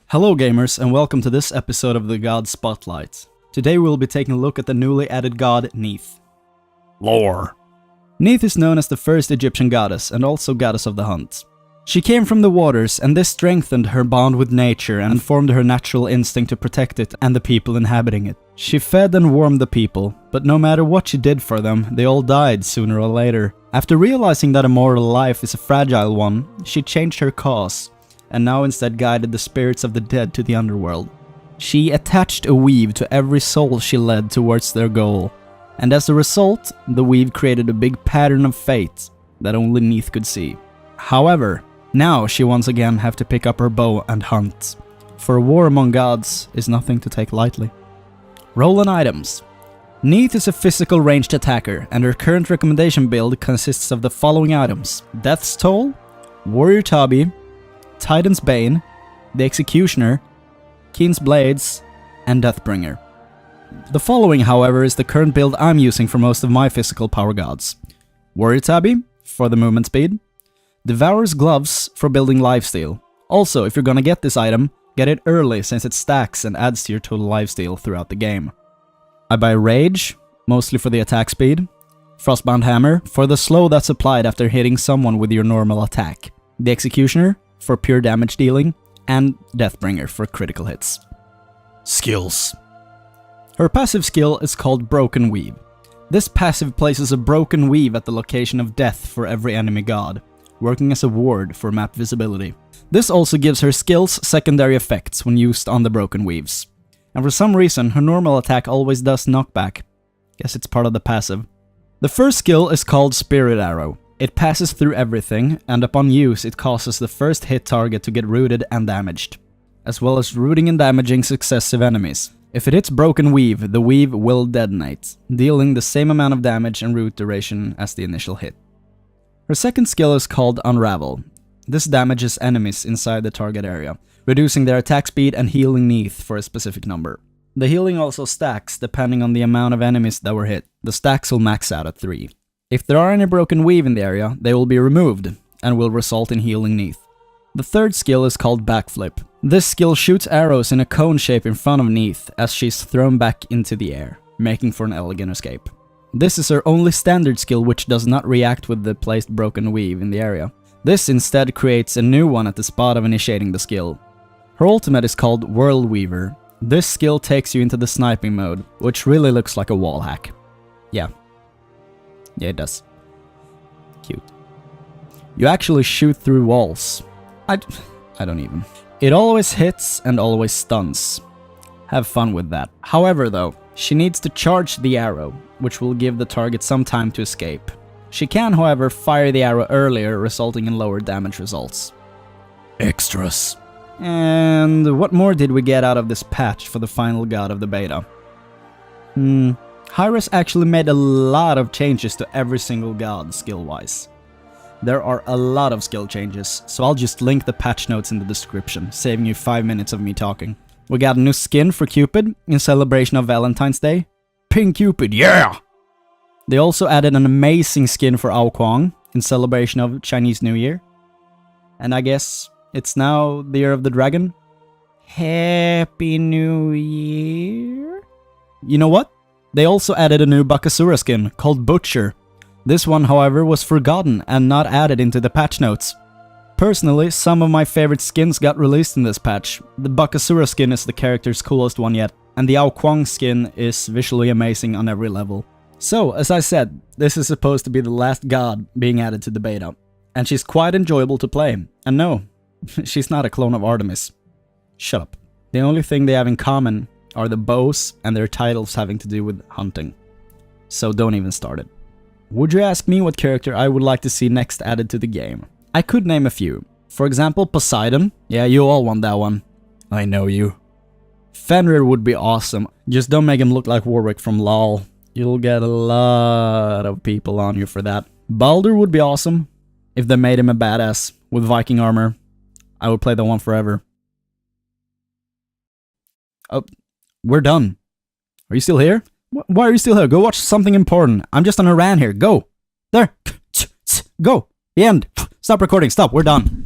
Hello gamers and welcome to this episode of the God Spotlight. Today we'll be taking a look at the newly added god Neith. Lore. Neith is known as the first Egyptian goddess and also goddess of the hunt. She came from the waters and this strengthened her bond with nature and formed her natural instinct to protect it and the people inhabiting it. She fed and warmed the people, but no matter what she did for them, they all died sooner or later. After realizing that a mortal life is a fragile one, she changed her cause, and now instead guided the spirits of the dead to the underworld. She attached a weave to every soul she led towards their goal, and as a result, the weave created a big pattern of fate that only Neith could see. However, now she once again have to pick up her bow and hunt, for a war among gods is nothing to take lightly. Role and items. Neith is a physical ranged attacker, and her current recommendation build consists of the following items: Death's Toll, Warrior Tabi, Titan's Bane, the Executioner, Keen's Blades, and Deathbringer. The following, however, is the current build I'm using for most of my physical power gods. Warrior Tabi, for the movement speed. Devourer's Gloves, for building lifesteal. Also, if you're gonna get this item, get it early since it stacks and adds to your total lifesteal throughout the game. I buy Rage, mostly for the attack speed. Frostbound Hammer, for the slow that's applied after hitting someone with your normal attack. The Executioner, for pure damage dealing, and Deathbringer for critical hits. Skills. Her passive skill is called Broken Weave. This passive places a broken weave at the location of death for every enemy god, working as a ward for map visibility. This also gives her skills secondary effects when used on the broken weaves. And for some reason, her normal attack always does knockback. Guess it's part of the passive. The first skill is called Spirit Arrow. It passes through everything, and upon use it causes the first hit target to get rooted and damaged, as well as rooting and damaging successive enemies. If it hits Broken Weave, the weave will detonate, dealing the same amount of damage and root duration as the initial hit. Her second skill is called Unravel. This damages enemies inside the target area, reducing their attack speed and healing Neith for a specific number. The healing also stacks depending on the amount of enemies that were hit. The stacks will max out at 3. If there are any broken weave in the area, they will be removed, and will result in healing Neith. The third skill is called Backflip. This skill shoots arrows in a cone shape in front of Neith as she's thrown back into the air, making for an elegant escape. This is her only standard skill which does not react with the placed broken weave in the area. This instead creates a new one at the spot of initiating the skill. Her ultimate is called World Weaver. This skill takes you into the sniping mode, which really looks like a wall hack. Yeah, it does. Cute. You actually shoot through walls. I don't even. It always hits and always stuns. Have fun with that. However though, she needs to charge the arrow, which will give the target some time to escape. She can, however, fire the arrow earlier, resulting in lower damage results. Extras. And what more did we get out of this patch for the final god of the beta? Hi-rez actually made a lot of changes to every single god skill-wise. There are a lot of skill changes, so I'll just link the patch notes in the description, saving you 5 minutes of me talking. We got a new skin for Cupid in celebration of Valentine's Day. Pink Cupid, yeah! They also added an amazing skin for Ao Kuang in celebration of Chinese New Year. And I guess it's now the Year of the Dragon. Happy New Year! You know what? They also added a new Bakasura skin called Butcher. This one, however, was forgotten and not added into the patch notes. Personally, some of my favorite skins got released in this patch. The Bakasura skin is the character's coolest one yet, and the Ao Kuang skin is visually amazing on every level. So, as I said, this is supposed to be the last god being added to the beta, and she's quite enjoyable to play. And no, she's not a clone of Artemis. Shut up. The only thing they have in common are the bows and their titles having to do with hunting. So don't even start it. Would you ask me what character I would like to see next added to the game? I could name a few. For example, Poseidon. Yeah, you all want that one. I know you. Fenrir would be awesome. Just don't make him look like Warwick from LoL. You'll get a lot of people on you for that. Baldur would be awesome. If they made him a badass with Viking armor, I would play that one forever. Oh, we're done. Are you still here? Why are you still here? Go watch something important. I'm just on a rant here. Go. There. Go. The end. Stop recording. Stop. We're done.